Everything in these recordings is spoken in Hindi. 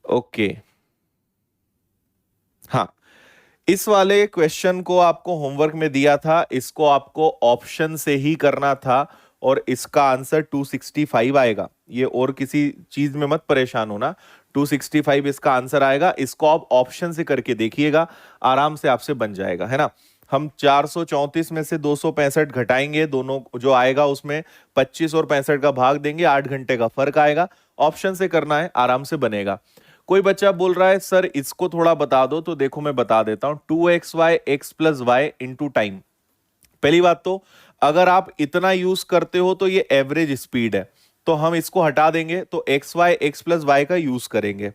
ओके। हाँ, इस वाले क्वेश्चन को आपको होमवर्क में दिया था, इसको आपको ऑप्शन से ही करना था और इसका आंसर 265 आएगा। ये और किसी चीज में मत परेशान होना, 265 इसका आंसर आएगा। इसको आप ऑप्शन से करके देखिएगा, आराम से आपसे बन जाएगा, है ना। हम 434 में से 265 घटाएंगे, दोनों जो आएगा उसमें 25 और 65 का भाग देंगे, 8 घंटे का फर्क आएगा। ऑप्शन से करना है, आराम से बनेगा। कोई बच्चा बोल रहा है सर इसको थोड़ा बता दो, तो देखो मैं बता देता हूं। 2xy x plus y into time. पहली बात तो अगर आप इतना यूज करते हो तो ये एवरेज स्पीड है, तो हम इसको हटा देंगे, तो x y x plus y का यूज करेंगे।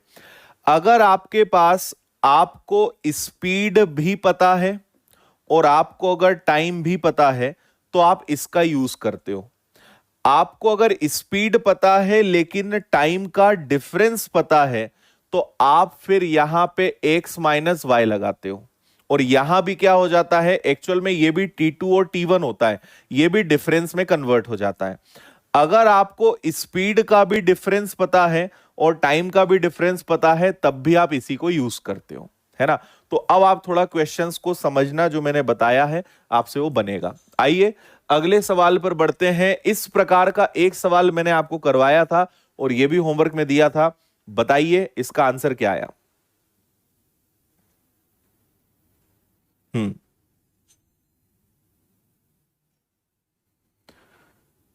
अगर आपके पास आपको स्पीड भी पता है और आपको अगर टाइम भी पता है तो आप इसका यूज करते हो। आपको अगर स्पीड पता है लेकिन टाइम का डिफरेंस पता है तो आप फिर यहां पे x माइनस वाई लगाते हो। और यहां भी क्या हो जाता है, एक्चुअल में ये भी T2 और T1 होता है, ये भी डिफरेंस में कन्वर्ट हो जाता है। अगर आपको स्पीड का भी डिफरेंस पता है और टाइम का भी डिफरेंस पता है तब भी आप इसी को यूज करते हो, है ना। तो अब आप थोड़ा क्वेश्चंस को समझना, जो मैंने बताया है आपसे वो बनेगा। आइए अगले सवाल पर बढ़ते हैं। इस प्रकार का एक सवाल मैंने आपको करवाया था और यह भी होमवर्क में दिया था। बताइए इसका आंसर क्या आया। हम्म।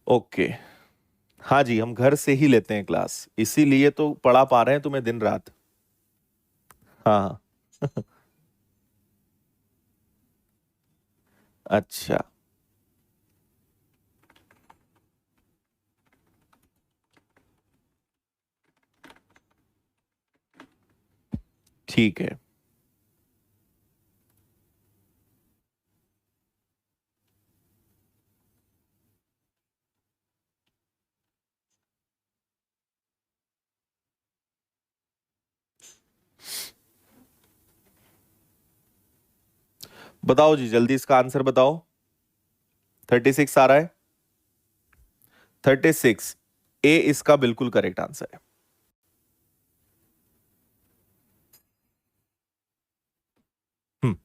ओके। हाँ जी, हम घर से ही लेते हैं क्लास, इसीलिए तो पढ़ा पा रहे हैं तुम्हें दिन रात। हाँ। अच्छा। ठीक है। बताओ जी जल्दी इसका आंसर बताओ। 36 आ रहा है। 36 ए इसका बिल्कुल करेक्ट आंसर है। हम्म।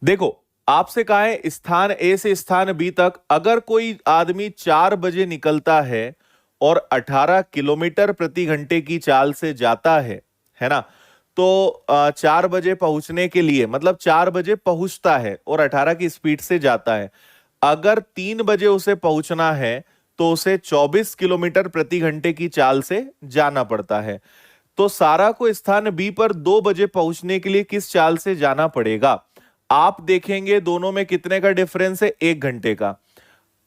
देखो, आपसे कहा है स्थान ए से स्थान बी तक अगर कोई आदमी 4 बजे निकलता है और 18 किलोमीटर प्रति घंटे की चाल से जाता है ना। तो 4 बजे पहुंचने के लिए, मतलब 4 बजे पहुंचता है और 18 की स्पीड से जाता है। अगर 3 बजे उसे पहुंचना है तो उसे 24 किलोमीटर प्रति घंटे की चाल से जाना पड़ता है। तो सारा को स्थान बी पर 2 बजे पहुंचने के लिए किस चाल से जाना पड़ेगा। आप देखेंगे दोनों में कितने का डिफरेंस है, 1 घंटे का।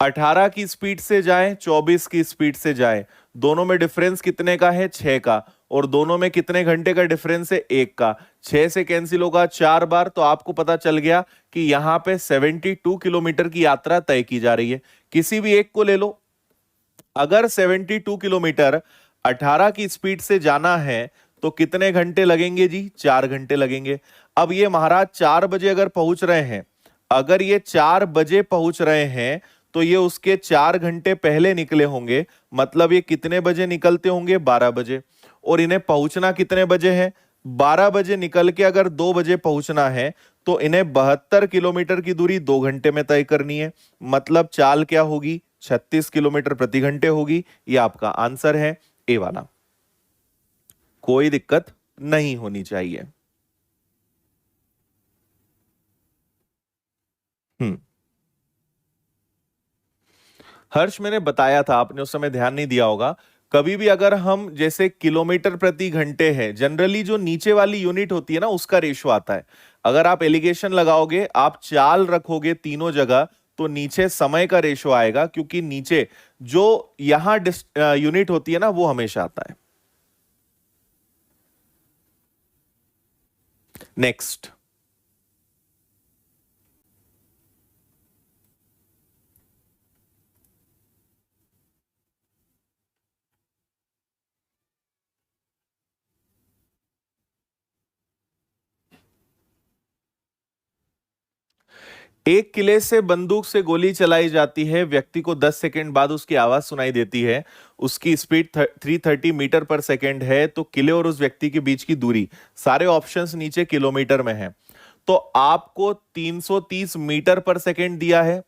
18 की स्पीड से जाएं, 24 की स्पीड से जाएं, दोनों में डिफरेंस कितने का है, 6 का। और दोनों में कितने घंटे का डिफरेंस है, 1 का। 6 से कैंसिल होगा 4 बार, तो आपको पता चल गया कि यहां पे 72 किलोमीटर की यात्रा तय की जा रही है। किसी भी एक को ले लो। अगर 72 किलोमीटर 18 की स्पीड से जाना है तो कितने घंटे लगेंगे जी, 4 घंटे लगेंगे। अब ये महाराज 4 बजे अगर पहुंच रहे हैं, अगर ये 4 बजे पहुंच रहे हैं तो ये उसके 4 घंटे पहले निकले होंगे। मतलब ये कितने बजे निकलते होंगे, 12 बजे। और इन्हें पहुंचना कितने बजे है, 12 बजे निकल के अगर 2 बजे पहुंचना है तो इन्हें 72 किलोमीटर की दूरी 2 घंटे में तय करनी है। मतलब चाल क्या होगी, 36 किलोमीटर प्रति घंटे होगी। ये आपका आंसर है, ए वाला। कोई दिक्कत नहीं होनी चाहिए। हम्म। हर्ष मैंने बताया था, आपने उस समय ध्यान नहीं दिया होगा। कभी भी अगर हम जैसे किलोमीटर प्रति घंटे है, जनरली जो नीचे वाली यूनिट होती है ना उसका रेशो आता है। अगर आप एलिगेशन लगाओगे, आप चाल रखोगे तीनों जगह, तो नीचे समय का रेशो आएगा, क्योंकि नीचे जो यहां यूनिट होती है ना वो हमेशा आता है। नेक्स्ट। एक किले से बंदूक से गोली चलाई जाती है, व्यक्ति को 10 सेकंड बाद उसकी आवाज सुनाई देती है, उसकी स्पीड 330 मीटर पर सेकंड है, तो किले और उस व्यक्ति के बीच की दूरी, सारे ऑप्शंस नीचे किलोमीटर में है। तो आपको 330 मीटर पर सेकंड दिया है।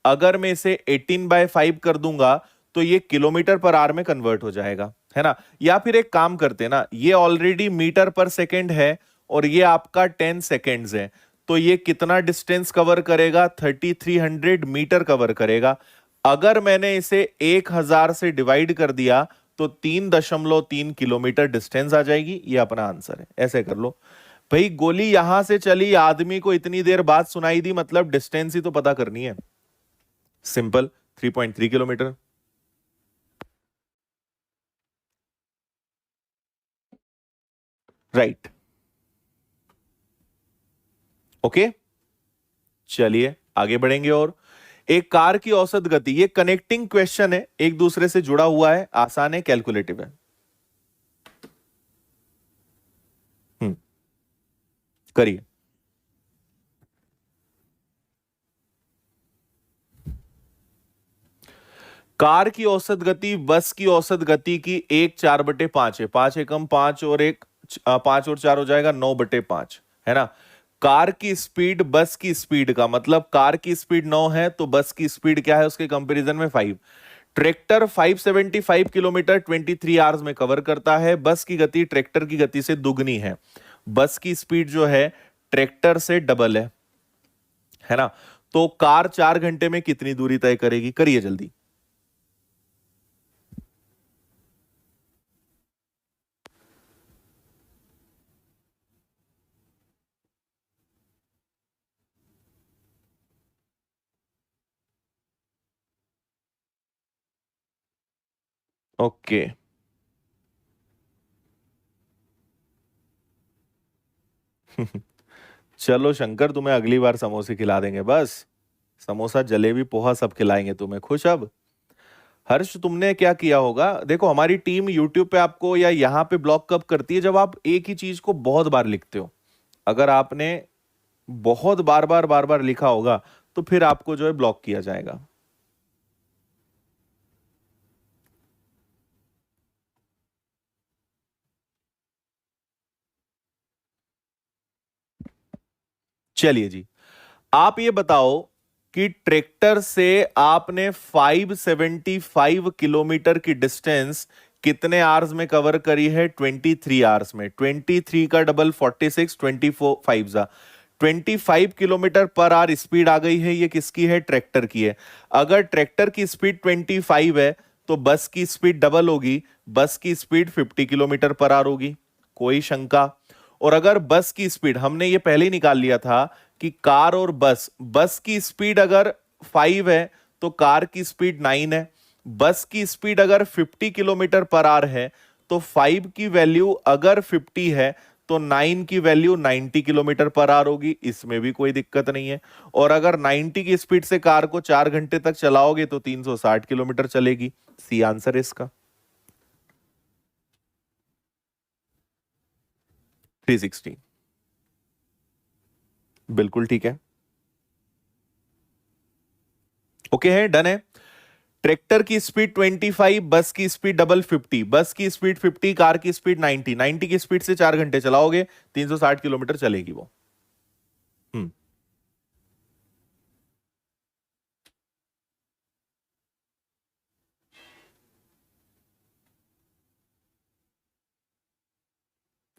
अगर मैं इसे 18/5 कर दूंगा तो ये किलोमीटर पर आवर में कन्वर्ट हो जाएगा, है ना। या फिर एक काम करते हैं ना, ये ऑलरेडी मीटर पर सेकंड है और ये आपका 10 सेकेंड्स है, तो ये कितना डिस्टेंस कवर करेगा? 3300 मीटर कवर करेगा। अगर मैंने इसे 1000 से डिवाइड कर दिया तो 3.3 किलोमीटर डिस्टेंस आ जाएगी। ये अपना आंसर है। ऐसे कर लो भाई, गोली यहां से चली, आदमी को इतनी देर बाद सुनाई दी, मतलब डिस्टेंस ही तो पता करनी है। Simple, 3.3 kilometre. राइट। ओके, चलिए आगे बढ़ेंगे। और एक कार की औसत गति, ये कनेक्टिंग क्वेश्चन है, एक दूसरे से जुड़ा हुआ है, आसान है, कैलकुलेटिव है। हम्म, करिए। कार की औसत गति बस की औसत गति की 1/4/5 है। 5 एकम 5 और 5 और 4 हो जाएगा 9/5, है ना। कार की स्पीड बस की स्पीड का मतलब, कार की स्पीड 9 है तो बस की स्पीड क्या है उसके कंपैरिजन में 5। ट्रैक्टर 575 किलोमीटर 23 आवर्स में कवर करता है। बस की गति ट्रैक्टर की गति से दुगनी है। बस की स्पीड जो है ट्रैक्टर से डबल है ना। तो कार 4 घंटे में कितनी दूरी तय करेगी? करिए जल्दी। ओके। चलो शंकर, तुम्हें अगली बार समोसे खिला देंगे बस। समोसा जलेबी पोहा सब खिलाएंगे तुम्हें। खुश अब? हर्ष, तुमने क्या किया होगा, देखो हमारी टीम यूट्यूब पे आपको या यहाँ पे ब्लॉक कब करती है, जब आप एक ही चीज को बहुत बार लिखते हो। अगर आपने बहुत बार बार लिखा होगा तो फिर आपको जो है ब्लॉक किया जाएगा। चलिए जी, आप ये बताओ कि ट्रैक्टर से आपने 575 किलोमीटर की डिस्टेंस कितने आवर्स में कवर करी है? 23 आवर्स में। 23 का डबल 46, 24 फाइव जा 25 किलोमीटर पर आवर स्पीड आ गई है। ये किसकी है? ट्रैक्टर की है। अगर ट्रैक्टर की स्पीड 25 है तो बस की स्पीड डबल होगी, बस की स्पीड 50 किलोमीटर पर आवर होगी। कोई शंका? और अगर बस की स्पीड, हमने ये पहले ही निकाल लिया था कि कार और बस, बस की स्पीड अगर 5 है तो कार की स्पीड 9 है। बस की स्पीड अगर 50 किलोमीटर पर आवर है तो 5 की वैल्यू अगर 50 है तो 9 की वैल्यू 90 किलोमीटर पर आवर होगी। इसमें भी कोई दिक्कत नहीं है। और अगर 90 की स्पीड से कार को 4 घंटे तक चलाओगे तो 360 किलोमीटर चलेगी। सी आंसर है इसका। 360। बिल्कुल ठीक है। ओके है, डन है। ट्रैक्टर की स्पीड 25, बस की स्पीड डबल 50। बस की स्पीड 50, कार की स्पीड 90। 90 की स्पीड से 4 घंटे चलाओगे 360 किलोमीटर चलेगी वो। हम्म।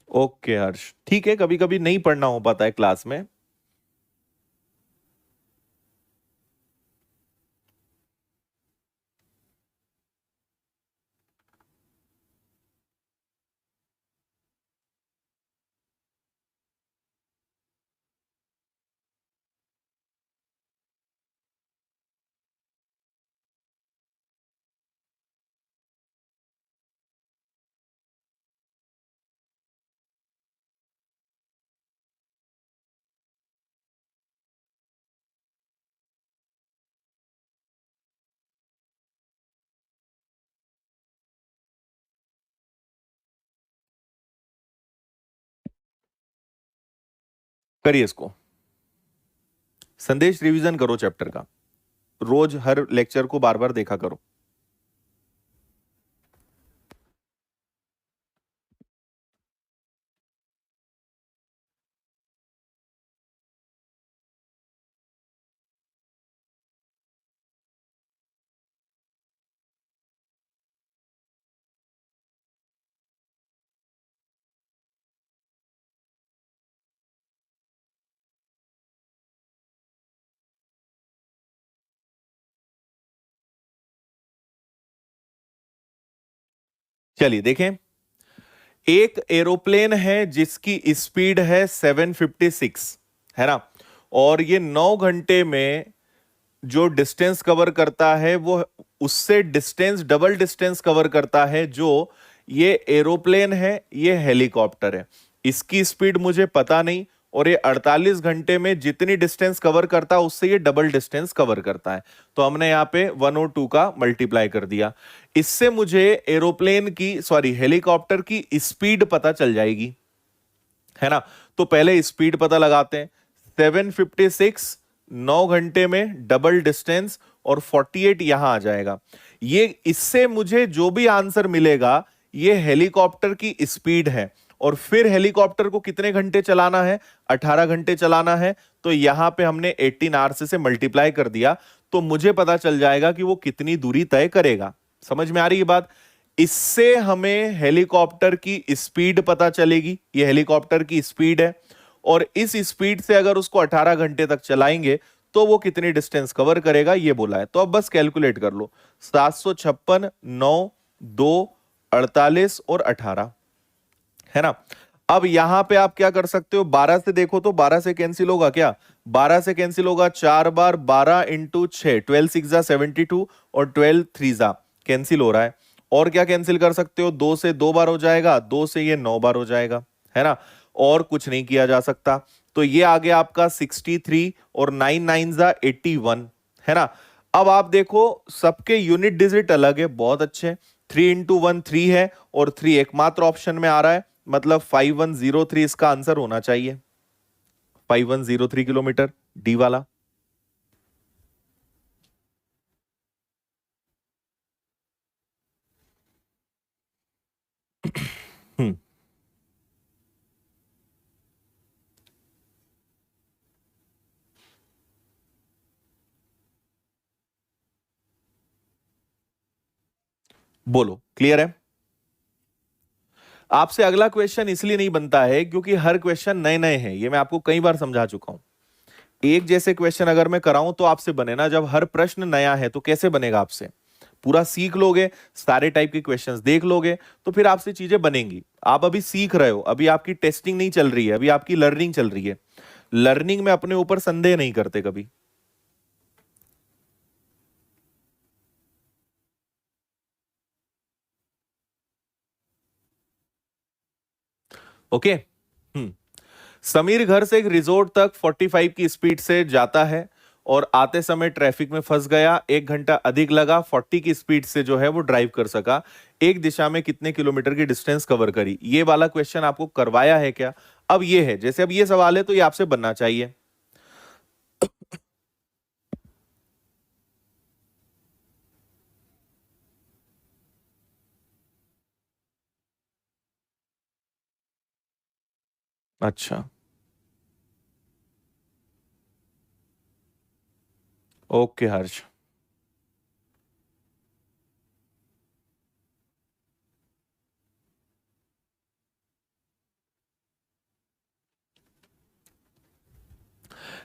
ओके हर्ष, ठीक है, कभी कभी नहीं पढ़ना हो पाता है क्लास में। करिए इसको। संदेश रिवीजन करो चैप्टर का, रोज हर लेक्चर को बार बार देखा करो। चलिए देखें, एक एरोप्लेन है जिसकी स्पीड है 756, है ना, और ये 9 घंटे में जो डिस्टेंस कवर करता है वो उससे डिस्टेंस डबल डिस्टेंस कवर करता है जो ये एरोप्लेन है, ये हेलीकॉप्टर है। इसकी स्पीड मुझे पता नहीं, और ये 48 घंटे में जितनी डिस्टेंस कवर करता है उससे ये डबल डिस्टेंस कवर करता है। तो हमने यहां पे 102 का मल्टीप्लाई कर दिया। इससे मुझे एरोप्लेन की सॉरी हेलीकॉप्टर की स्पीड पता चल जाएगी, है ना। तो पहले स्पीड पता लगाते हैं। 756 9 घंटे में डबल डिस्टेंस और 48 यहां आ जाएगा। ये इससे मुझे जो भी आंसर मिलेगा ये हेलीकॉप्टर की स्पीड है, और फिर हेलीकॉप्टर को कितने घंटे चलाना है, 18 घंटे चलाना है। तो यहां पे हमने 18 आवर्स से मल्टीप्लाई कर दिया, तो मुझे पता चल जाएगा कि वो कितनी दूरी तय करेगा। समझ में आ रही है बात। इससे हमें हेलीकॉप्टर की स्पीड पता चलेगी, ये हेलीकॉप्टर की स्पीड है, और इस स्पीड से अगर उसको 18 घंटे तक चलाएंगे तो वो कितनी डिस्टेंस कवर करेगा ये बोला है। तो अब बस कैलकुलेट कर लो, 756, 9, 2, 48 और 18, है ना। अब यहां पे आप क्या कर सकते हो, 12 से देखो तो 12 से कैंसिल होगा क्या, 12 से कैंसिल होगा 4 बार, 12 इंटू 6, 12 6 जा 72 और 12 3 जा कैंसिल हो रहा है। और क्या कैंसिल कर सकते हो, 2 से 2 बार हो जाएगा, 2 से ये 9 बार हो जाएगा, है ना। और कुछ नहीं किया जा सकता। तो ये आ गया आपका 63 और 9 9 जा 81, है ना। अब आप देखो सबके यूनिट डिजिट अलग है, बहुत अच्छे। 3 इंटू 1 3 है, और 3 एकमात्र ऑप्शन में आ रहा है, मतलब 5103 इसका आंसर होना चाहिए। 5103 किलोमीटर, डी वाला। हम्म, बोलो क्लियर है। आपसे अगला क्वेश्चन इसलिए नहीं बनता है क्योंकि हर क्वेश्चन नए नए हैं, ये मैं आपको कई बार समझा चुका हूं। एक जैसे क्वेश्चन अगर मैं कराऊं तो आपसे बने ना, जब हर प्रश्न नया है तो कैसे बनेगा आपसे। पूरा सीख लोगे, सारे टाइप के क्वेश्चंस देख लोगे, तो फिर आपसे चीजें बनेंगी। आप अभी सीख रहे हो, अभी आपकी टेस्टिंग नहीं चल रही है, अभी आपकी लर्निंग चल रही है। लर्निंग में अपने ऊपर संदेह नहीं करते कभी। ओके। समीर घर से एक रिजोर्ट तक 45 की स्पीड से जाता है और आते समय ट्रैफिक में फंस गया, 1 घंटा अधिक लगा, 40 की स्पीड से जो है वो ड्राइव कर सका। एक दिशा में कितने किलोमीटर की डिस्टेंस कवर करी। ये वाला क्वेश्चन आपको करवाया है क्या। अब ये है, जैसे अब ये सवाल है तो ये आपसे बनना चाहिए। अच्छा, ओके हर्ष।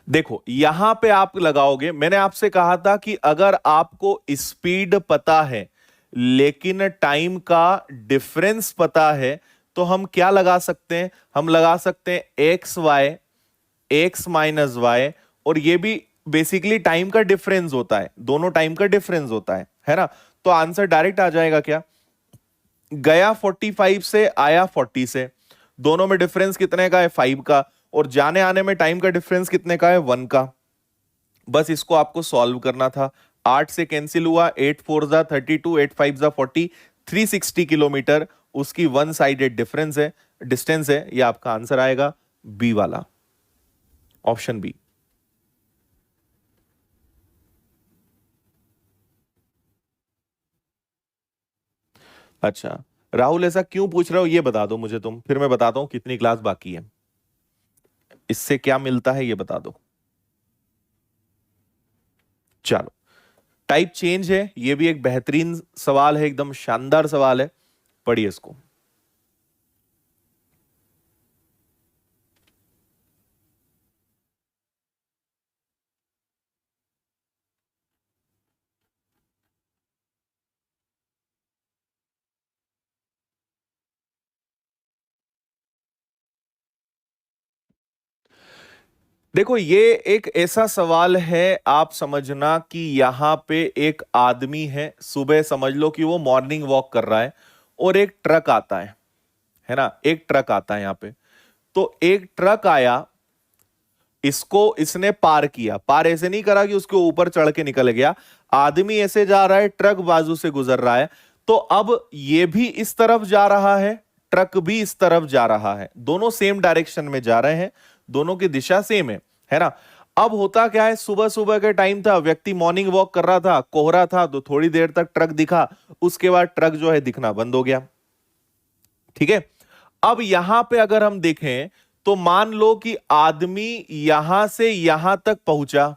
देखो यहां पे आप लगाओगे, मैंने आपसे कहा था कि अगर आपको स्पीड पता है लेकिन टाइम का डिफरेंस पता है तो हम क्या लगा सकते हैं, हम लगा सकते हैं x y, x minus y, और ये भी बेसिकली टाइम का डिफरेंस होता है, दोनों टाइम का डिफरेंस होता है ना। तो आंसर डायरेक्ट आ जाएगा क्या, गया 45 से आया 40 से, दोनों में डिफरेंस कितने का है 5 का, और जाने आने में टाइम का डिफरेंस कितने का है 1 का। बस इसको आपको सॉल्व करना था। 8 से कैंसिल हुआ, 8 4 जा 32, 8 5 जा 40, 360 किलोमीटर उसकी वन साइडेड डिफरेंस है, डिस्टेंस है। ये आपका आंसर आएगा बी वाला, ऑप्शन बी। अच्छा राहुल, ऐसा क्यों पूछ रहे हो ये बता दो मुझे तुम, फिर मैं बताता हूं कितनी क्लास बाकी है। इससे क्या मिलता है ये बता दो। चलो, टाइप चेंज है, ये भी एक बेहतरीन सवाल है, एकदम शानदार सवाल है, पढ़िए इसको। देखो, ये एक ऐसा सवाल है, आप समझना कि यहां पे एक आदमी है, सुबह समझ लो कि वो मॉर्निंग वॉक कर रहा है, और एक ट्रक आता है ना, एक ट्रक आता है यहां पे। तो एक ट्रक आया, इसको इसने पार किया, पार ऐसे नहीं करा कि उसके ऊपर चढ़ के निकल गया, आदमी ऐसे जा रहा है, ट्रक बाजू से गुजर रहा है। तो अब ये भी इस तरफ जा रहा है, ट्रक भी इस तरफ जा रहा है, दोनों सेम डायरेक्शन में जा रहे हैं, दोनों की दिशा सेम है ना। अब होता क्या है, सुबह सुबह के टाइम था, व्यक्ति मॉर्निंग वॉक कर रहा था, कोहरा था, तो थोड़ी देर तक ट्रक दिखा, उसके बाद ट्रक जो है दिखना बंद हो गया। ठीक है, अब यहां पे अगर हम देखें तो मान लो कि आदमी यहां से यहां तक पहुंचा,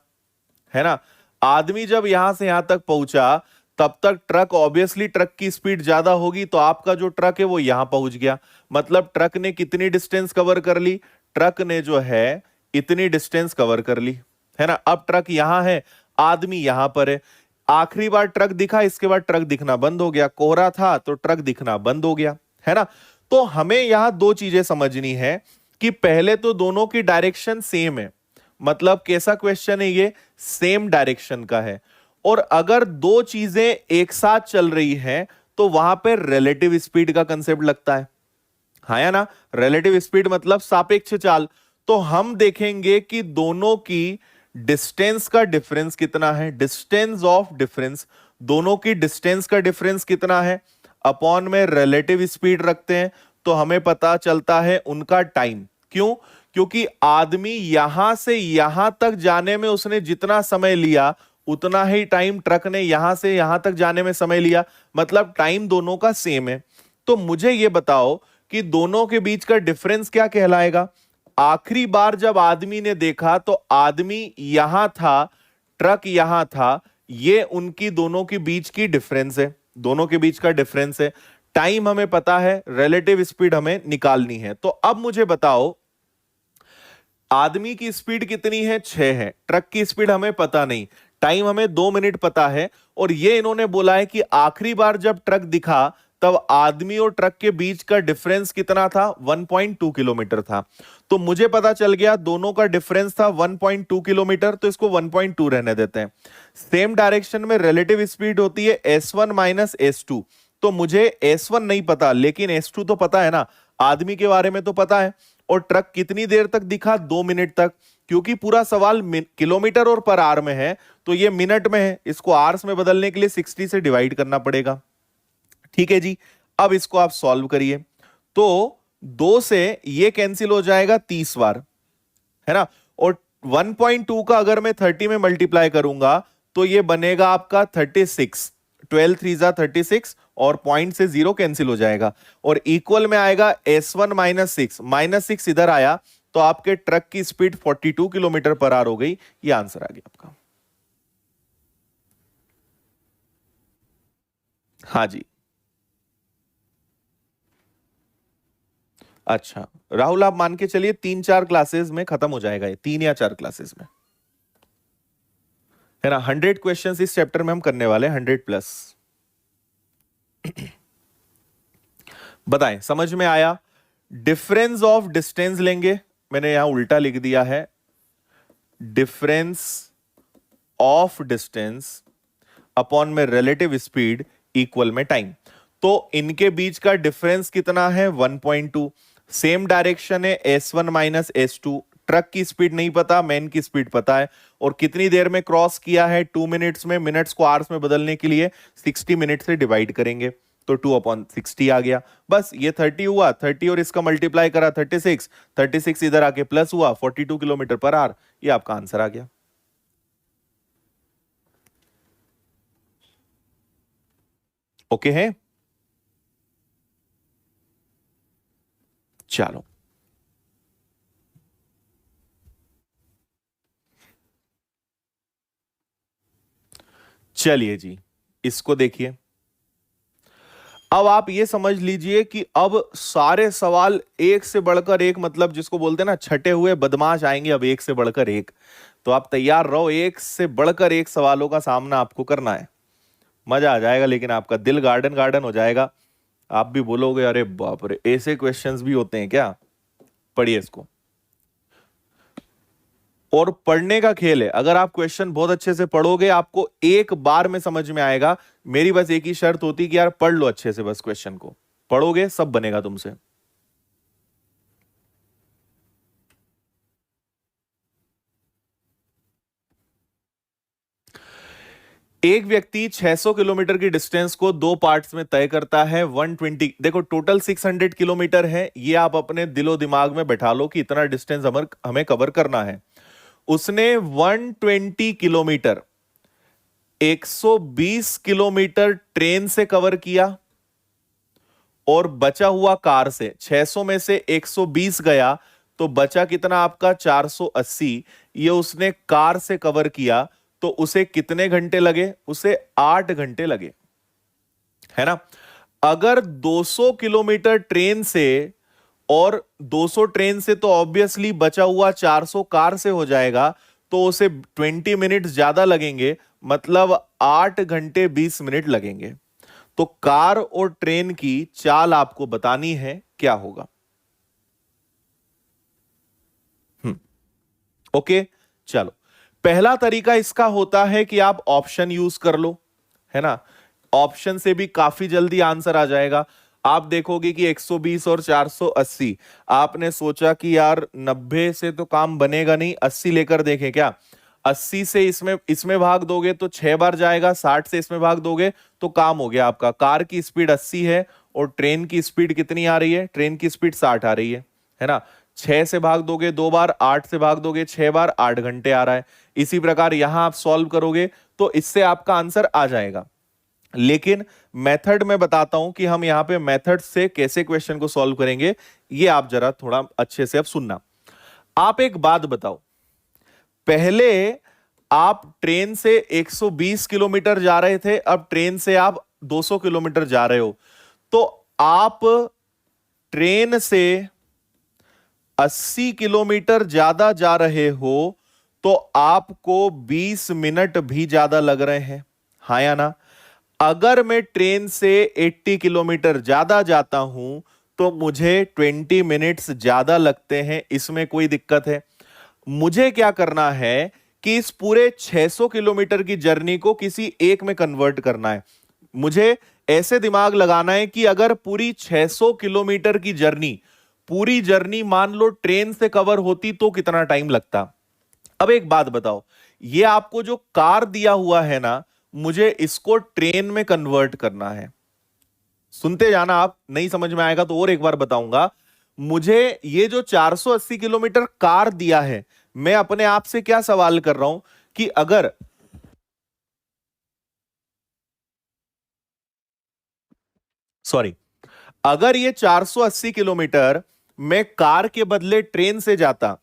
है ना। आदमी जब यहां से यहां तक पहुंचा, तब तक ट्रक, ऑब्वियसली ट्रक की स्पीड ज्यादा होगी, तो आपका जो ट्रक है वो यहां पहुंच गया। मतलब ट्रक ने कितनी डिस्टेंस कवर कर ली, ट्रक ने जो है इतनी डिस्टेंस कवर कर ली, है ना। अब ट्रक यहां है, आदमी यहां पर है, आखिरी बार ट्रक दिखा, इसके बाद ट्रक दिखना बंद हो गया, कोहरा था तो ट्रक दिखना बंद हो गया, है ना। तो हमें यहां दो चीजें समझनी है कि पहले तो दोनों की डायरेक्शन सेम है, मतलब कैसा क्वेश्चन है ये, सेम डायरेक्शन का है। और अगर दो चीजें एक साथ चल रही हैं तो वहां पे रिलेटिव स्पीड का कंसेप्ट लगता है, हाँ या ना। रिलेटिव स्पीड मतलब सापेक्ष चाल। तो हम देखेंगे कि दोनों की डिस्टेंस का डिफरेंस कितना है, डिस्टेंस ऑफ डिफरेंस, दोनों की डिस्टेंस का डिफरेंस कितना है, अपॉन में रिलेटिव स्पीड रखते हैं, तो हमें पता चलता है उनका टाइम। क्यों? क्योंकि आदमी यहां से यहां तक जाने में उसने जितना समय लिया, उतना ही टाइम ट्रक ने यहां से यहां तक जाने में समय लिया, मतलब टाइम दोनों का सेम है। तो मुझे यह बताओ कि दोनों के बीच का डिफरेंस क्या कहलाएगा। आखिरी बार जब आदमी ने देखा तो आदमी यहां था, ट्रक यहां था, ये उनकी दोनों के बीच की डिफरेंस है, दोनों के बीच का डिफरेंस है। टाइम हमें पता है, रिलेटिव स्पीड हमें निकालनी है। तो अब मुझे बताओ, आदमी की स्पीड कितनी है, 6 है, ट्रक की स्पीड हमें पता नहीं, टाइम हमें 2 मिनट पता है, और ये इन्होंने बोला है कि आखिरी बार जब ट्रक दिखा तब आदमी और ट्रक के बीच का डिफरेंस कितना था, 1.2 किलोमीटर था। तो मुझे पता चल गया दोनों का डिफरेंस था 1.2 किलोमीटर, तो इसको 1.2 रहने देते हैं। सेम डायरेक्शन में रिलेटिव स्पीड होती है S1 माइनस S2। तो मुझे S1 नहीं पता, लेकिन S2 तो पता है ना, आदमी के बारे में तो पता है। और ट्रक कितनी देर तक दिखा, 2 मिनट तक, क्योंकि पूरा सवाल किलोमीटर और पर आवर में है, तो ये मिनट में है, इसको आवर्स में बदलने के लिए 60 से डिवाइड करना पड़ेगा। ठीक है जी, अब इसको आप सॉल्व करिए, तो 2 से ये कैंसिल हो जाएगा 30 बार, है ना। और 1.2 का अगर मैं 30 में मल्टीप्लाई करूंगा तो ये बनेगा आपका 36, 12 3 जा 36, और पॉइंट से 0 कैंसिल हो जाएगा, और इक्वल में आएगा S1 माइनस 6 इधर आया, तो आपके ट्रक की स्पीड 42 किलोमीटर पर आवर हो गई। ये आंसर आ गया आपका। हाँ जी। अच्छा राहुल, आप मान के चलिए 3-4 क्लासेस में खत्म हो जाएगा ये, 3 या 4 क्लासेस में, है ना। 100 क्वेश्चंस इस चैप्टर में हम करने वाले हैं, 100+। बताएं, समझ में आया। डिफरेंस ऑफ डिस्टेंस लेंगे, मैंने यहां उल्टा लिख दिया है, डिफरेंस ऑफ डिस्टेंस अपॉन में रिलेटिव स्पीड इक्वल में टाइम। तो इनके बीच का डिफरेंस कितना है, 1.2। सेम डायरेक्शन है, S1 माइनस S2। ट्रक की स्पीड नहीं पता, मैन की स्पीड पता है, और कितनी देर में क्रॉस किया है, 2 मिनट्स में। मिनट्स को आवर्स में बदलने के लिए 60 मिनट से डिवाइड करेंगे, तो 2/60 आ गया। बस ये 30 हुआ, 30 और इसका मल्टीप्लाई करा 36, 36 इधर आके प्लस हुआ, 42 किलोमीटर पर आवर। ये आपका आंसर आ गया। ओके है। चलो चलिए जी, इसको देखिए। अब आप ये समझ लीजिए कि अब सारे सवाल एक से बढ़कर एक, मतलब जिसको बोलते हैं ना छटे हुए बदमाश आएंगे, अब एक से बढ़कर एक। तो आप तैयार रहो, एक से बढ़कर एक सवालों का सामना आपको करना है। मजा आ जाएगा, लेकिन आपका दिल गार्डन गार्डन हो जाएगा। आप भी बोलोगे अरे बाप रे, ऐसे क्वेश्चंस भी होते हैं क्या। पढ़िए इसको। और पढ़ने का खेल है, अगर आप क्वेश्चन बहुत अच्छे से पढ़ोगे आपको एक बार में समझ में आएगा। मेरी बस एक ही शर्त होती कि यार पढ़ लो अच्छे से, बस क्वेश्चन को पढ़ोगे सब बनेगा तुमसे। एक व्यक्ति 600 किलोमीटर की डिस्टेंस को दो पार्ट्स में तय करता है। 120, देखो टोटल 600 किलोमीटर है, ये आप अपने दिलो दिमाग में बैठा लो कि इतना डिस्टेंस हमें कवर करना है। उसने 120 किलोमीटर 120 किलोमीटर ट्रेन से कवर किया और बचा हुआ कार से। 600 में से 120 गया तो बचा कितना आपका 480। ये उसने कार से कवर किया तो उसे कितने घंटे लगे, उसे 8 घंटे लगे, है ना। अगर 200 किलोमीटर ट्रेन से और 200 ट्रेन से तो ऑब्वियसली बचा हुआ 400 कार से हो जाएगा, तो उसे 20 मिनट ज्यादा लगेंगे, मतलब 8 घंटे 20 मिनट लगेंगे। तो कार और ट्रेन की चाल आपको बतानी है, क्या होगा। ओके चलो, पहला तरीका इसका होता है कि आप ऑप्शन यूज कर लो, है ना। ऑप्शन से भी काफी जल्दी आंसर आ जाएगा। आप देखोगे कि 120 और 480, आपने सोचा कि यार 90 से तो काम बनेगा नहीं, 80 लेकर देखें क्या। 80 से इसमें इसमें भाग दोगे तो 6 बार जाएगा, 60 से इसमें भाग दोगे तो काम हो गया आपका। कार की स्पीड 80 है और ट्रेन की स्पीड कितनी आ रही है, ट्रेन की स्पीड 60 आ रही है ना। 6 से भाग दोगे 2 बार, 8 से भाग दोगे 6 बार, 8 घंटे आ रहा है। इसी प्रकार यहां आप सॉल्व करोगे तो इससे आपका आंसर आ जाएगा। लेकिन मेथड में बताता हूं कि हम यहां पे मेथड से कैसे क्वेश्चन को सॉल्व करेंगे, ये आप जरा थोड़ा अच्छे से अब सुनना। आप एक बात बताओ, पहले आप ट्रेन से 120 किलोमीटर जा रहे थे, अब ट्रेन से आप 200 किलोमीटर जा रहे हो, तो आप ट्रेन से 80 किलोमीटर ज्यादा जा रहे हो तो आपको 20 मिनट भी ज्यादा लग रहे हैं, हाँ या ना। अगर मैं ट्रेन से 80 किलोमीटर ज्यादा जाता हूं तो मुझे 20 मिनट्स ज्यादा लगते हैं, इसमें कोई दिक्कत है। मुझे क्या करना है कि इस पूरे 600 किलोमीटर की जर्नी को किसी एक में कन्वर्ट करना है। मुझे ऐसे दिमाग लगाना है कि अगर पूरी 600 किलोमीटर की जर्नी, पूरी जर्नी मान लो ट्रेन से कवर होती तो कितना टाइम लगता। अब एक बात बताओ, ये आपको जो कार दिया हुआ है ना, मुझे इसको ट्रेन में कन्वर्ट करना है। सुनते जाना, आप नहीं समझ में आएगा तो और एक बार बताऊंगा। मुझे ये जो 480 किलोमीटर कार दिया है, मैं अपने आप से क्या सवाल कर रहा हूं कि अगर सॉरी, अगर ये 480 किलोमीटर मैं कार के बदले ट्रेन से जाता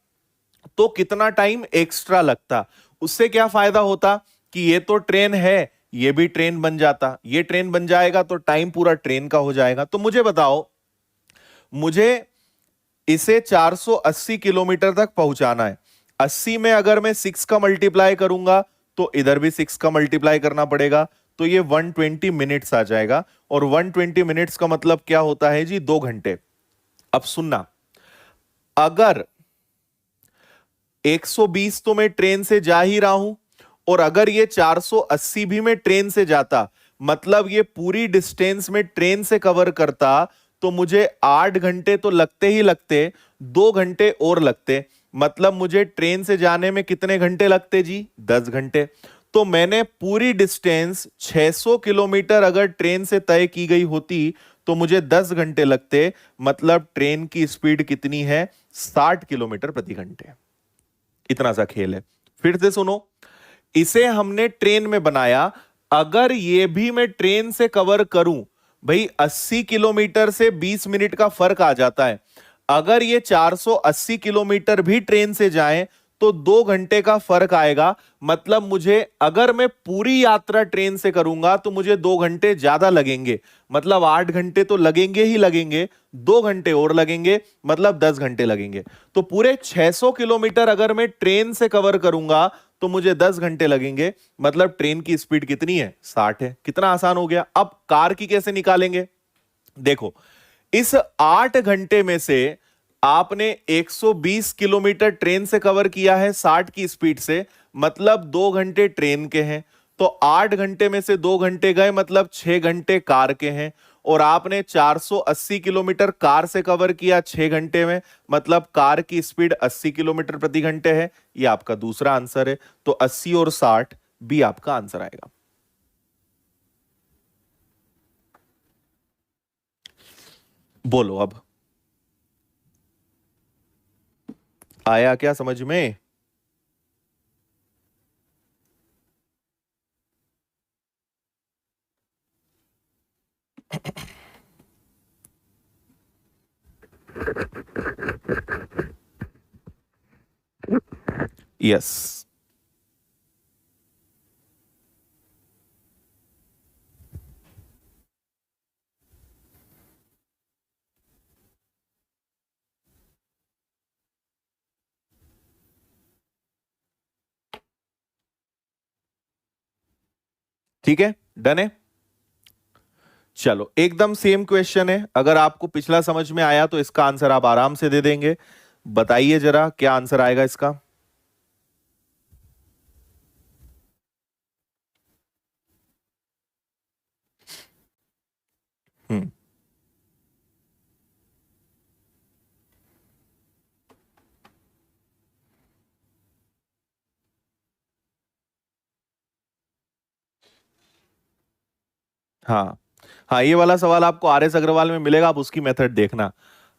तो कितना टाइम एक्स्ट्रा लगता। उससे क्या फायदा होता कि ये तो ट्रेन है, ये भी ट्रेन बन जाता, ये ट्रेन बन जाएगा तो टाइम पूरा ट्रेन का हो जाएगा। तो मुझे बताओ, मुझे इसे 480 किलोमीटर तक पहुंचाना है। 80 में अगर मैं 6 का मल्टीप्लाई करूंगा तो इधर भी 6 का मल्टीप्लाई करना पड़ेगा, तो ये 120 मिनट्स आ जाएगा। और 120 मिनट्स का मतलब क्या होता है जी, 2 घंटे। अब सुनना, अगर 120 तो मैं ट्रेन से जा ही रहा हूं और अगर ये 480 भी मैं ट्रेन से जाता, मतलब ये पूरी डिस्टेंस में ट्रेन से कवर करता, तो मुझे 8 घंटे तो लगते ही लगते, 2 घंटे और लगते, मतलब मुझे ट्रेन से जाने में कितने घंटे लगते जी, 10 घंटे। तो मैंने पूरी डिस्टेंस 600 किलोमीटर अगर ट्रेन से तय की गई होती तो मुझे 10 घंटे लगते, मतलब ट्रेन की स्पीड कितनी है, 60 किलोमीटर प्रति घंटे। इतना सा खेल है। फिर से सुनो, इसे हमने ट्रेन में बनाया, अगर ये भी मैं ट्रेन से कवर करूं, भाई 80 किलोमीटर से 20 मिनट का फर्क आ जाता है। अगर ये 480 किलोमीटर भी ट्रेन से जाएं तो 2 घंटे का फर्क आएगा। मतलब मुझे, अगर मैं पूरी यात्रा ट्रेन से करूंगा तो मुझे 2 घंटे ज्यादा लगेंगे, मतलब 8 घंटे तो लगेंगे ही लगेंगे, 2 घंटे और लगेंगे, मतलब 10 घंटे लगेंगे। तो पूरे 600 किलोमीटर अगर मैं ट्रेन से कवर करूंगा तो मुझे 10 घंटे लगेंगे। मतलब ट्रेन की स्पीड कितनी है? 60 है। कितना आसान हो गया। अब कार की कैसे निकालेंगे? देखो, इस 8 घंटे में से आपने 120 किलोमीटर ट्रेन से कवर किया है 60 की स्पीड से, मतलब 2 घंटे ट्रेन के हैं। तो 8 घंटे में से 2 घंटे गए, मतलब 6 घंटे कार के हैं। और आपने 480 किलोमीटर कार से कवर किया 6 घंटे में, मतलब कार की स्पीड 80 किलोमीटर प्रति घंटे है। यह आपका दूसरा आंसर है। तो 80 और 60 भी आपका आंसर आएगा। बोलो अब, आया क्या समझ में? यस। ठीक है, डन है। चलो, एकदम सेम क्वेश्चन है। अगर आपको पिछला समझ में आया तो इसका आंसर आप आराम से दे देंगे। बताइए जरा क्या आंसर आएगा इसका। हम्म। हाँ, हाँ, ये वाला सवाल आपको आर एस अग्रवाल में मिलेगा, आप उसकी मेथड देखना।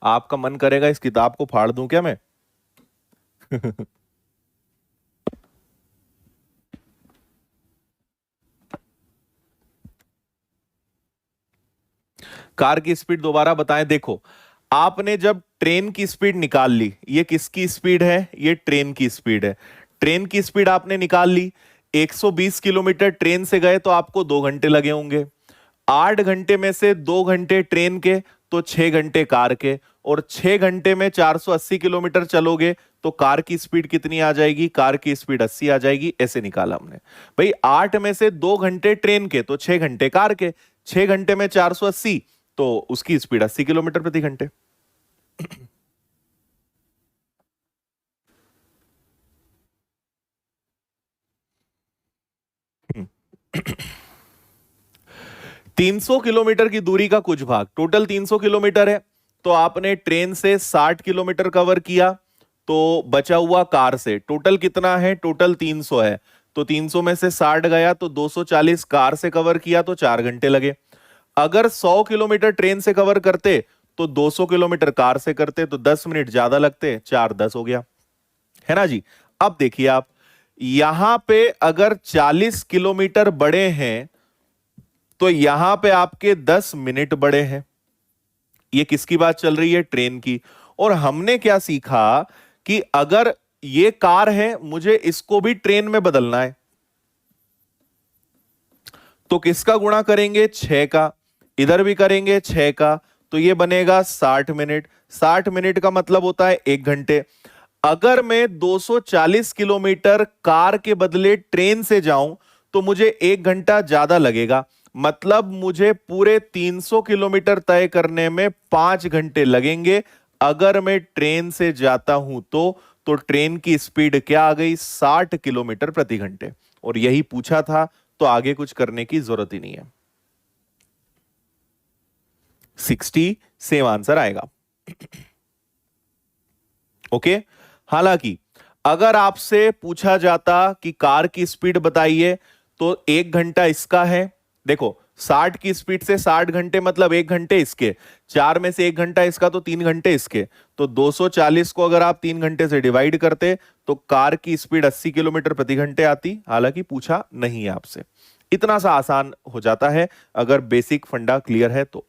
आपका मन करेगा इस किताब को फाड़ दूं क्या मैं? कार की स्पीड दोबारा बताएं। देखो, आपने जब ट्रेन की स्पीड निकाल ली, ये किसकी स्पीड है? ये ट्रेन की स्पीड है। ट्रेन की स्पीड आपने निकाल ली, 120 किलोमीटर ट्रेन से गए तो आपको 2 घंटे लगे होंगे। 8 घंटे में से 2 घंटे ट्रेन के, तो 6 घंटे कार के। और 6 घंटे में 480 किलोमीटर चलोगे तो कार की स्पीड कितनी आ जाएगी? कार की स्पीड 80 आ जाएगी। ऐसे निकाला हमने। भाई, 8 में से 2 घंटे ट्रेन के तो 6 घंटे कार के, 6 घंटे में 480, तो उसकी स्पीड 80 किलोमीटर प्रति घंटे। 300 किलोमीटर की दूरी का कुछ भाग, टोटल 300 किलोमीटर है, तो आपने ट्रेन से 60 किलोमीटर कवर किया, तो बचा हुआ कार से टोटल कितना है? टोटल 300 है। तो 300 में से 60 गया तो 240 कार से कवर किया, तो 4 घंटे लगे। अगर 100 किलोमीटर ट्रेन से कवर करते तो 200 किलोमीटर कार से करते, तो 10 मिनट ज्यादा लगते, 4-10 हो गया, है ना जी। अब देखिए आप, यहां पे अगर 40 किलोमीटर बड़े हैं तो यहां पे आपके 10 मिनट बड़े हैं। ये किसकी बात चल रही है? ट्रेन की। और हमने क्या सीखा कि अगर ये कार है, मुझे इसको भी ट्रेन में बदलना है, तो किसका गुणा करेंगे? 6 का। इधर भी करेंगे 6 का, तो ये बनेगा 60 मिनट। 60 मिनट का मतलब होता है 1 घंटे। अगर मैं 240 किलोमीटर कार के बदले ट्रेन से जाऊं तो मुझे 1 घंटा ज्यादा लगेगा। मतलब मुझे पूरे 300 किलोमीटर तय करने में 5 घंटे लगेंगे। अगर मैं ट्रेन से जाता हूं तो ट्रेन की स्पीड क्या आ गई? 60 किलोमीटर प्रति घंटे। और यही पूछा था, तो आगे कुछ करने की जरूरत ही नहीं है। 60 सेम आंसर आएगा। ओके। हालांकि अगर आपसे पूछा जाता कि कार की स्पीड बताइए, तो 1 घंटा इसका है। देखो, 60 की स्पीड से 60 घंटे, मतलब 1 घंटे इसके, 4 में से 1 घंटा इसका, तो 3 घंटे इसके। तो 240 को अगर आप 3 घंटे से डिवाइड करते तो कार की स्पीड 80 किलोमीटर प्रति घंटे आती। हालांकि पूछा नहीं है आपसे। इतना सा आसान हो जाता है अगर बेसिक फंडा क्लियर है तो।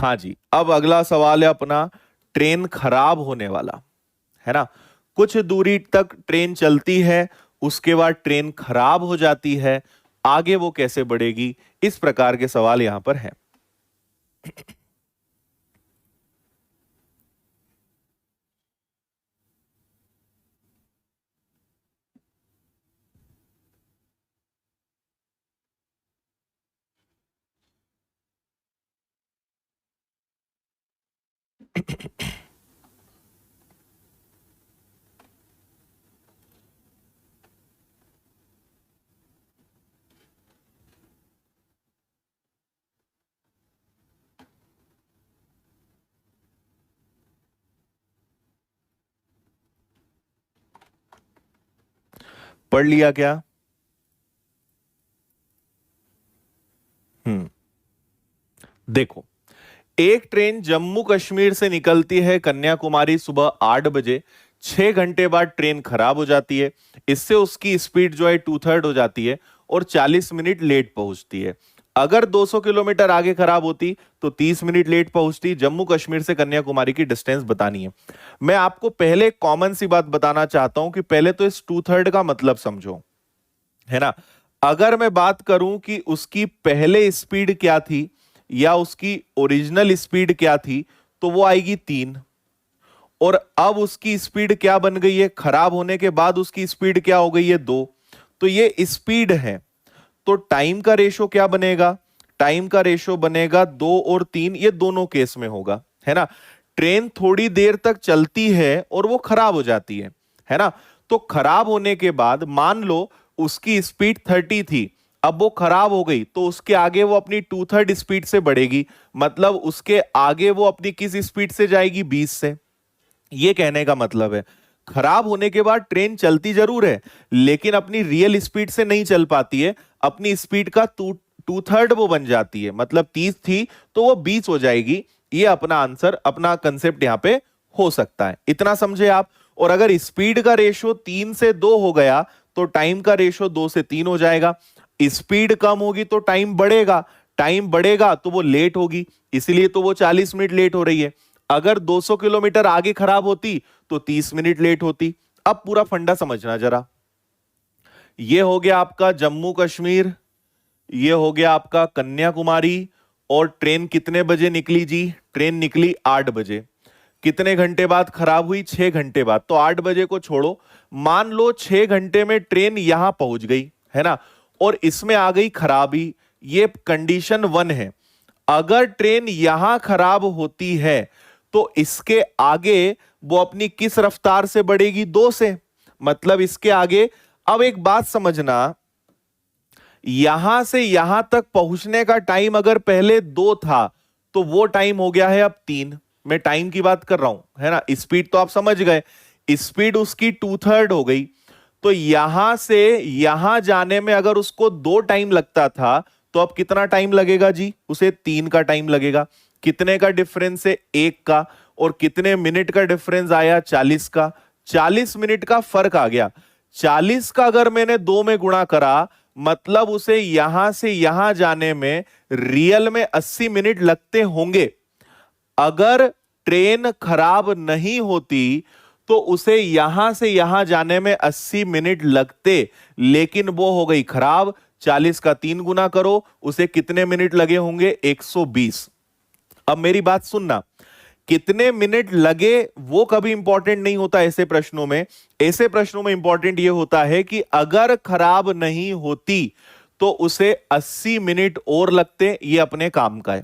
हाँ जी, अब अगला सवाल है अपना ट्रेन खराब होने वाला, है ना। कुछ दूरी तक ट्रेन चलती है, उसके बाद ट्रेन खराब हो जाती है, आगे वो कैसे बढ़ेगी, इस प्रकार के सवाल यहां पर हैं। पढ़ लिया क्या? हम्म, देखो, एक ट्रेन जम्मू कश्मीर से निकलती है कन्याकुमारी सुबह 8 बजे। 6 घंटे बाद ट्रेन खराब हो जाती है। इससे उसकी स्पीड जो है 2/3 हो जाती है और 40 मिनट लेट पहुंचती है। अगर 200 किलोमीटर आगे खराब होती तो 30 मिनट लेट पहुंचती। जम्मू कश्मीर से कन्याकुमारी की डिस्टेंस बतानी है। मैं आपको पहले कॉमन सी बात बताना चाहता हूं कि पहले तो इस 2/3 का मतलब समझो, है ना। अगर मैं बात करूं कि उसकी पहले स्पीड क्या थी या उसकी ओरिजिनल स्पीड क्या थी, तो वो आएगी 3। और अब उसकी स्पीड क्या बन गई है, खराब होने के बाद उसकी स्पीड क्या हो गई है, 2। तो ये स्पीड है। तो टाइम का रेशो क्या बनेगा? टाइम का रेशो बनेगा 2 और 3, ये दोनों केस में होगा, है ना। ट्रेन थोड़ी देर तक चलती है और वो खराब हो जाती है ना। तो खराब होने के बाद मान लो उसकी स्पीड 30 थी, अब वो खराब हो गई तो उसके आगे वो अपनी 2/3 स्पीड से बढ़ेगी। मतलब उसके आगे वो अपनी किस स्पीड से जाएगी? 20 से। ये कहने का मतलब है खराब होने के बाद ट्रेन चलती जरूर है लेकिन अपनी रियल स्पीड से नहीं चल पाती है। अपनी स्पीड का 2/3 वो बन जाती है। मतलब 30 थी तो वो 20 हो जाएगी। ये अपना आंसर, अपना कंसेप्ट यहां पे हो सकता है। इतना समझे आप। और अगर स्पीड का रेशो 3 से 2 हो गया तो टाइम का रेशो 2 से 3 हो जाएगा। स्पीड कम होगी तो टाइम बढ़ेगा, टाइम बढ़ेगा तो वो लेट होगी, इसलिए तो वो 40 मिनट लेट हो रही है। अगर 200 किलोमीटर आगे खराब होती तो 30 मिनट लेट होती। अब पूरा फंडा समझना जरा। ये हो गया आपका जम्मू कश्मीर, ये हो गया आपका कन्याकुमारी। और ट्रेन कितने बजे निकली जी? ट्रेन निकली 8 बजे। कितने घंटे बाद खराब हुई? 6 घंटे बाद। तो 8 बजे को छोड़ो, मान लो 6 घंटे में ट्रेन यहां पहुंच गई, है ना। और इसमें आ गई खराबी। ये कंडीशन 1 है। अगर ट्रेन यहां खराब होती है तो इसके आगे वो अपनी किस रफ्तार से बढ़ेगी? 2 से। मतलब इसके आगे, अब एक बात समझना, यहां से यहां तक पहुंचने का टाइम अगर पहले 2 था तो वो टाइम हो गया है अब 3। मैं टाइम की बात कर रहा हूं, है ना। स्पीड तो आप समझ गए, स्पीड उसकी 2/3 हो गई। तो यहां से यहां जाने में अगर उसको 2 टाइम लगता था तो अब कितना टाइम लगेगा जी? उसे 3 का टाइम लगेगा। कितने का डिफरेंस है? 1 का। और कितने मिनट का डिफरेंस आया? 40 का। 40 मिनट का फर्क आ गया। 40 का अगर मैंने 2 में गुणा करा, मतलब उसे यहां से यहां जाने में रियल में 80 मिनट लगते होंगे। अगर ट्रेन खराब नहीं होती तो उसे यहां से यहां जाने में 80 मिनट लगते, लेकिन वो हो गई खराब। 40 का 3 गुना करो, उसे कितने मिनट लगे होंगे? 120। अब मेरी बात सुनना, कितने मिनट लगे वो कभी इंपॉर्टेंट नहीं होता ऐसे प्रश्नों में। ऐसे प्रश्नों में इंपॉर्टेंट यह होता है कि अगर खराब नहीं होती तो उसे 80 मिनट और लगते। ये अपने काम का है,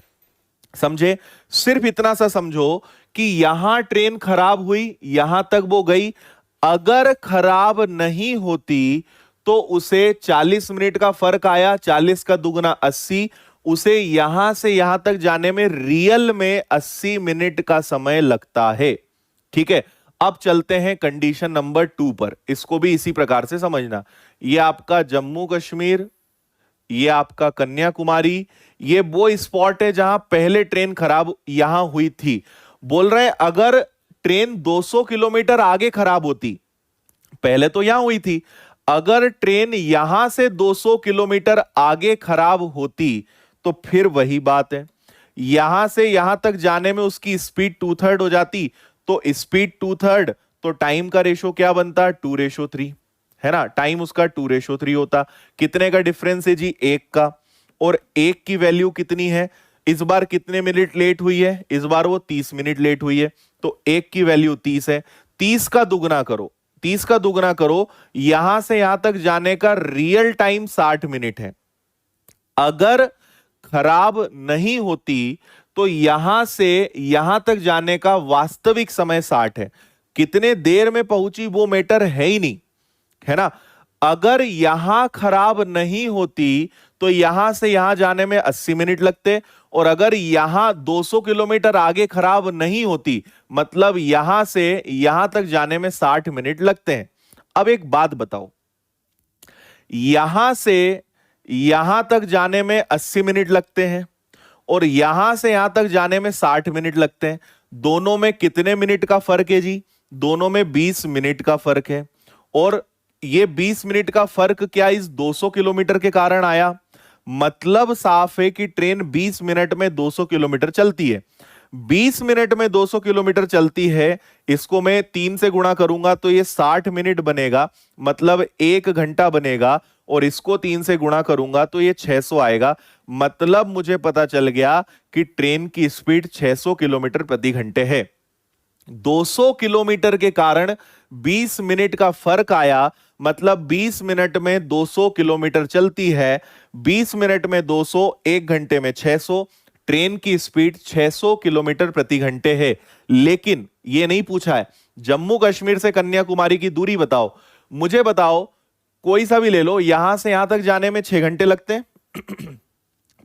समझे। सिर्फ इतना सा समझो कि यहां ट्रेन खराब हुई, यहां तक वो गई। अगर खराब नहीं होती तो उसे 40 मिनट का फर्क आया, 40 का दुगना 80। उसे यहां से यहां तक जाने में रियल में 80 मिनट का समय लगता है। ठीक है। अब चलते हैं कंडीशन नंबर 2 पर। इसको भी इसी प्रकार से समझना। यह आपका जम्मू कश्मीर, ये आपका कन्याकुमारी, ये वो स्पॉट है जहां पहले ट्रेन खराब यहां हुई थी। बोल रहे हैं अगर ट्रेन 200 किलोमीटर आगे खराब होती, पहले तो यहां हुई थी, अगर ट्रेन यहां से 200 किलोमीटर आगे खराब होती तो फिर वही बात है, यहां से यहां तक जाने में उसकी स्पीड 2/3 हो जाती, तो स्पीड 2/3, तो टाइम का रेशो क्या बनता, 2:3, है ना, टाइम उसका 2:3 होता। कितने का डिफरेंस है जी, 1 का। और 1 की वैल्यू कितनी है, इस बार कितने मिनट लेट हुई है, इस बार वो 30 मिनट लेट हुई है, तो 1 की वैल्यू 30 है। 30 का दुगना करो, 30 का दुगना करो, यहां से यहां तक जाने का रियल टाइम 60 मिनट है। अगर खराब नहीं होती तो यहां से यहां तक जाने का वास्तविक समय 60 है। कितने देर में पहुंची वो मैटर है ही नहीं, है ना। अगर यहां खराब नहीं होती तो यहां से यहां जाने में 80 मिनट लगते, और अगर यहां 200 किलोमीटर आगे खराब नहीं होती, मतलब यहां से यहां तक जाने में 60 मिनट लगते हैं। अब एक बात बताओ, यहां से यहां तक जाने में 80 मिनट लगते हैं और यहां से यहां तक जाने में 60 मिनट लगते हैं, दोनों में कितने मिनट का फर्क है जी, दोनों में 20 मिनट का फर्क है। और ये 20 मिनट का फर्क क्या इस 200 किलोमीटर के कारण आया, मतलब साफ है कि ट्रेन 20 मिनट में 200 किलोमीटर चलती है। 20 मिनट में 200 किलोमीटर चलती है, इसको मैं 3 से गुणा करूंगा तो ये 60 मिनट बनेगा, मतलब 1 घंटा बनेगा, और इसको 3 से गुणा करूंगा तो ये 600 आएगा। मतलब मुझे पता चल गया कि ट्रेन की स्पीड 600 किलोमीटर प्रति घंटे है। 200 किलोमीटर के कारण 20 मिनट का फर्क आया, मतलब 20 मिनट में 200 किलोमीटर चलती है। 20 मिनट में 200, 1 घंटे में 600, ट्रेन की स्पीड 600 किलोमीटर प्रति घंटे है। लेकिन यह नहीं पूछा है जम्मू कश्मीर से कन्याकुमारी की दूरी बताओ। मुझे बताओ, कोई सा भी ले लो, यहां से यहां तक जाने में 6 घंटे लगते हैं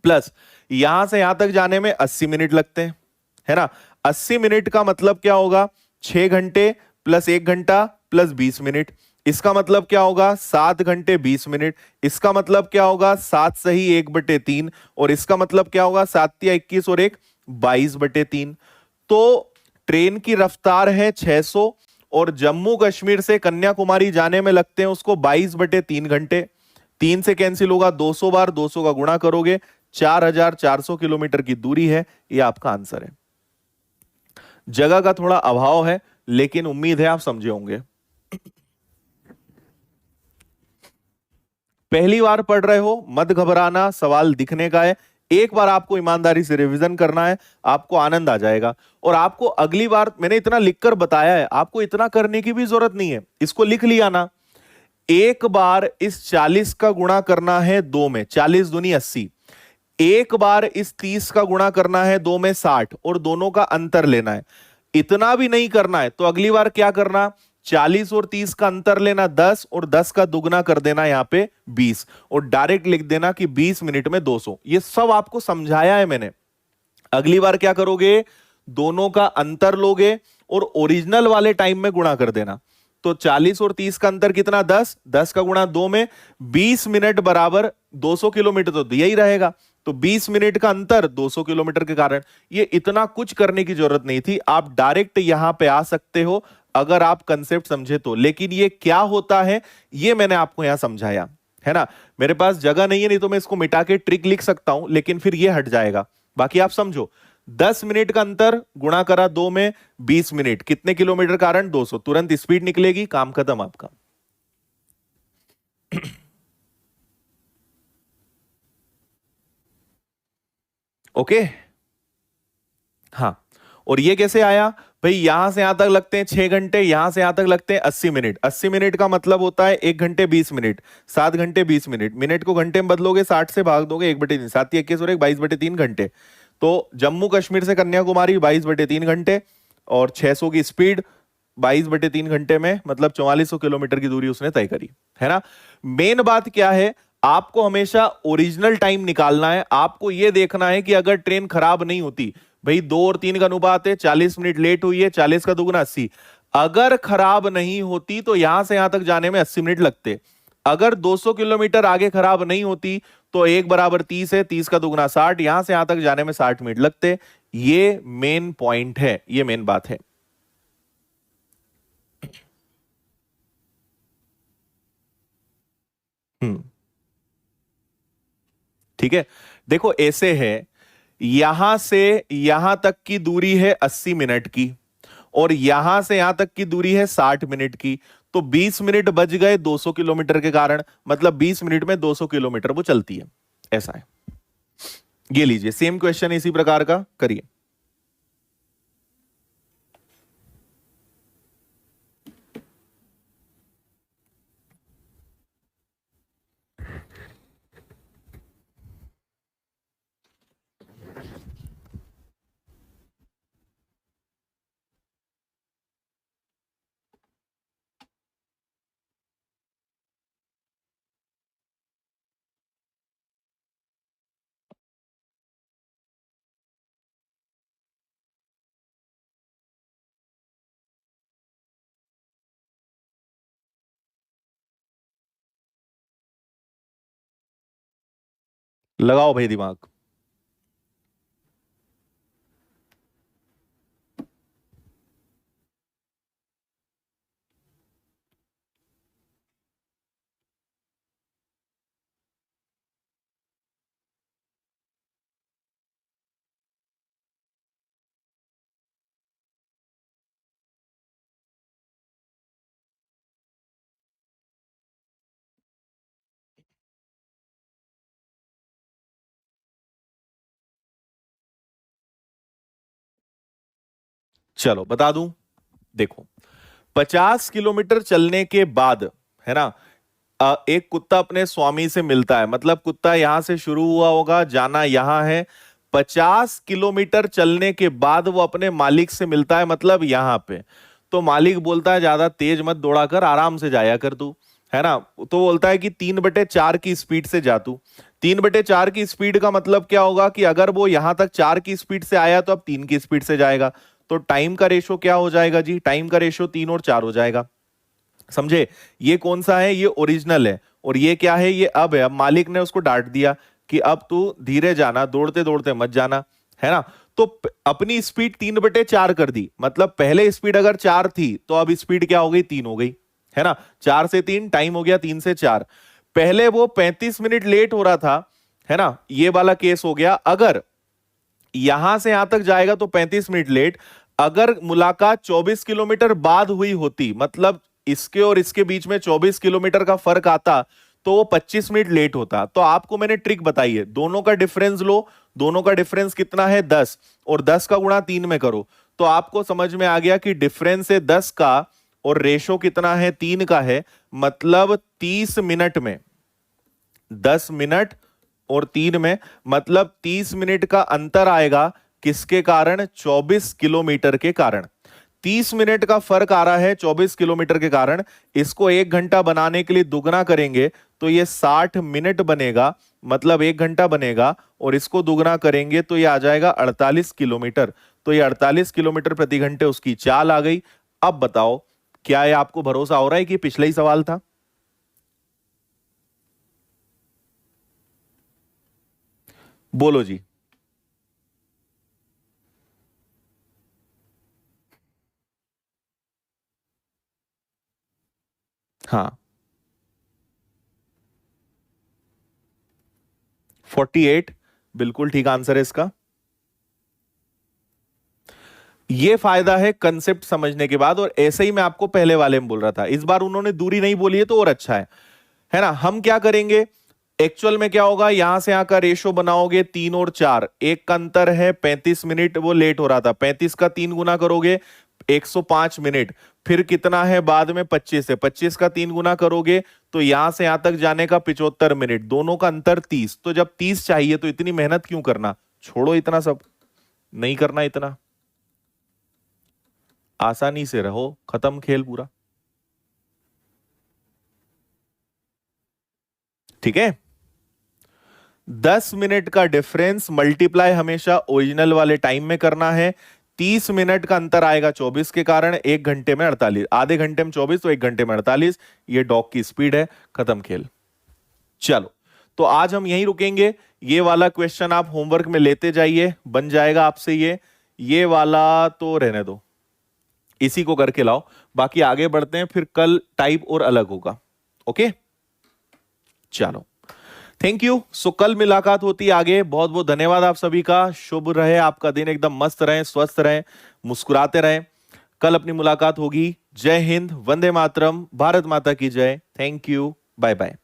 प्लस यहां से यहां तक जाने में 80 मिनट लगते हैं, है ना। 80 मिनट का मतलब क्या होगा, 6 घंटे प्लस 1 घंटा प्लस 20 मिनट। इसका मतलब क्या होगा, 7 घंटे 20 मिनट। इसका मतलब क्या होगा, 7 सही 1/3, और इसका मतलब क्या होगा, 7 या 21 और 1 22/3। तो ट्रेन की रफ्तार है 600 और जम्मू कश्मीर से कन्याकुमारी जाने में लगते हैं उसको 22/3 घंटे। 3 से कैंसिल होगा, 200 बार 200 का गुणा करोगे, 4400 किलोमीटर की दूरी है। यह आपका आंसर है। जगह का थोड़ा अभाव है, लेकिन उम्मीद है आप समझे होंगे। पहली बार पढ़ रहे हो मत घबराना, सवाल दिखने का है, एक बार आपको ईमानदारी से रिवीजन करना है, आपको आनंद आ जाएगा। और आपको अगली बार मैंने इतना लिखकर बताया है, आपको इतना करने की भी जरूरत नहीं है, इसको लिख लिया ना। एक बार इस 40 का गुणा करना है 2 में, 40 दूनी 80। एक बार इस 30 का गुणा करना है 2 में 60, और दोनों का अंतर लेना है। इतना भी नहीं करना है तो अगली बार क्या करना, 40 और 30 का अंतर लेना 10, और 10 का दुगना कर देना यहां पे 20, और डायरेक्ट लिख देना कि 20 मिनट में 200। ये सब आपको समझाया है मैंने। अगली बार क्या करोगे, दोनों का अंतर लोगे और ओरिजिनल वाले टाइम में गुणा कर देना। तो 40 और 30 का अंतर कितना, 10, 10 का गुणा 2 में 20 मिनट बराबर 200 किलोमीटर, तो दिया ही रहेगा। तो 20 मिनट का अंतर 200 किलोमीटर के कारण, ये इतना कुछ करने की जरूरत नहीं थी, आप डायरेक्ट यहां पे आ सकते हो अगर आप कंसेप्ट समझे तो। लेकिन ये क्या होता है ये मैंने आपको यहां समझाया, है ना। मेरे पास जगह नहीं है, नहीं तो मैं इसको मिटा के ट्रिक लिख सकता हूं, लेकिन फिर ये हट जाएगा। बाकी आप समझो, 10 मिनट का अंतर गुणा करा 2 में 20 मिनट, कितने किलोमीटर कारण 200, तुरंत स्पीड निकलेगी, काम खत्म आपका। ओके, हाँ। और ये कैसे आया भाई, यहां से यहां तक लगते हैं 6 घंटे, यहां से यहां तक लगते हैं 80 मिनट। 80 मिनट का मतलब होता है 1 घंटे 20 मिनट, 7 घंटे 20 मिनट। मिनट को घंटे में बदलोगे, 60 से भाग दोगे 1/3, 7 या 21 और 1 22/3 घंटे। तो जम्मू कश्मीर से कन्याकुमारी 22/3 घंटे, और 600 की स्पीड 22/3 घंटे में, मतलब 4400 किलोमीटर की दूरी उसने तय करी, है ना। मेन बात क्या है, आपको हमेशा ओरिजिनल टाइम निकालना है। आपको यह देखना है कि अगर ट्रेन खराब नहीं होती, भाई 2 और 3 का अनुपात है, 40 मिनट लेट हुई है, 40 का दुगुना 80। अगर खराब नहीं होती तो यहां से यहां तक जाने में 80 मिनट लगते। अगर 200 किलोमीटर आगे खराब नहीं होती तो 1 बराबर 30 है, 30 का दुगुना 60, यहां से यहां तक जाने में 60 मिनट लगते। ये मेन पॉइंट है, ये मेन बात है। हम्म, ठीक है। देखो ऐसे है, यहां से यहां तक की दूरी है 80 मिनट की, और यहां से यहां तक की दूरी है 60 मिनट की। तो 20 मिनट बच गए 200 किलोमीटर के कारण, मतलब 20 मिनट में 200 किलोमीटर वो चलती है। ऐसा है। ये लीजिए सेम क्वेश्चन इसी प्रकार का करिए। लगाओ भाई दिमाग। चलो बता दूं। देखो, 50 किलोमीटर चलने के बाद, है ना, एक कुत्ता अपने स्वामी से मिलता है, मतलब कुत्ता यहां से शुरू हुआ होगा, जाना यहां है। 50 किलोमीटर चलने के बाद वो अपने मालिक से मिलता है, मतलब यहां पे। तो मालिक बोलता है ज्यादा तेज मत दौड़ा कर, आराम से जाया कर तू, है ना। तो बोलता है कि 3/4 की स्पीड से जा तू। 3/4 की स्पीड का मतलब क्या होगा कि अगर वो यहां तक 4 की स्पीड से आया तो अब 3 की स्पीड से जाएगा। तो टाइम का रेशो क्या हो जाएगा जी? टाइम का रेशो 3 और 4 हो जाएगा। समझे? ये कौन सा है? ये ओरिजिनल है। और ये क्या है? ये अब है। अब मालिक ने उसको डांट दिया कि अब तू धीरे जाना, दौड़ते दौड़ते मत जाना, है ना। तो अपनी स्पीड 3/4 कर दी, मतलब पहले स्पीड अगर 4 थी तो अब स्पीड क्या हो गई? 3 हो गई, है ना। 4 से 3 टाइम हो गया, 3 से 4। पहले वो 35 मिनट लेट हो रहा था, है ना, ये वाला केस हो गया। अगर यहां से यहां तक जाएगा तो 35 मिनट लेट। अगर मुलाकात 24 किलोमीटर बाद हुई होती, मतलब इसके और इसके बीच में 24 किलोमीटर का फर्क आता, तो वो 25 मिनट लेट होता। तो आपको मैंने ट्रिक बताई है, दोनों का डिफरेंस लो। दोनों का डिफरेंस कितना है? 10। और 10 का गुणा 3 में करो, तो आपको समझ में आ गया कि डिफरेंस है 10 का और रेशो कितना है? 3 का है। मतलब 30 मिनट में, 10 मिनट और 3 में, मतलब 30 मिनट का अंतर आएगा। किसके कारण? 24 किलोमीटर के कारण। 30 मिनट का फर्क आ रहा है 24 किलोमीटर के कारण। इसको 1 घंटा बनाने के लिए दुगना करेंगे तो ये 60 मिनट बनेगा, मतलब 1 घंटा बनेगा। और इसको दुगना करेंगे तो ये आ जाएगा 48 किलोमीटर। तो ये 48 किलोमीटर प्रति घंटे उसकी चाल आ गई। अब बताओ, क्या ये आपको भरोसा हो रहा है कि पिछला ही सवाल था? बोलो जी। हाँ, 48 बिल्कुल ठीक आंसर है इसका। ये फायदा है कंसेप्ट समझने के बाद, और ऐसे ही मैं आपको पहले वाले में बोल रहा था। इस बार उन्होंने दूरी नहीं बोली है तो और अच्छा है ना। हम क्या करेंगे एक्चुअल में? क्या होगा, यहां से यहां का रेशो बनाओगे 3 और 4, एक का अंतर है 35 मिनट, वो लेट हो रहा था। 35 का 3 गुना करोगे 105 मिनट। फिर कितना है बाद में? 25 है। 25 का 3 गुना करोगे तो यहां से यहां तक जाने का 75 मिनट, दोनों का अंतर 30। तो जब 30 चाहिए तो इतनी मेहनत क्यों करना? छोड़ो इतना सब, नहीं करना इतना, आसानी से रहो, खत्म खेल पूरा। ठीक है। 10 मिनट का डिफरेंस मल्टीप्लाई हमेशा ओरिजिनल वाले टाइम में करना है। 30 मिनट का अंतर आएगा 24 के कारण, 1 घंटे में 48, आधे घंटे में 24 तो 1 घंटे में 48। ये डॉग की स्पीड है, खत्म खेल। चलो, तो आज हम यहीं रुकेंगे। ये वाला क्वेश्चन आप होमवर्क में लेते जाइए, बन जाएगा आपसे ये वाला तो रहने दो, इसी को करके लाओ। बाकी आगे बढ़ते हैं, फिर कल टाइप और अलग होगा। ओके, चलो। Thank you. सो कल मुलाकात होती है आगे। बहुत बहुत धन्यवाद आप सभी का। शुभ रहे आपका दिन, एकदम मस्त रहे, स्वस्थ रहे, मुस्कुराते रहे। कल अपनी मुलाकात होगी। जय हिंद, वंदे मातरम, भारत माता की जय। Thank you, bye bye.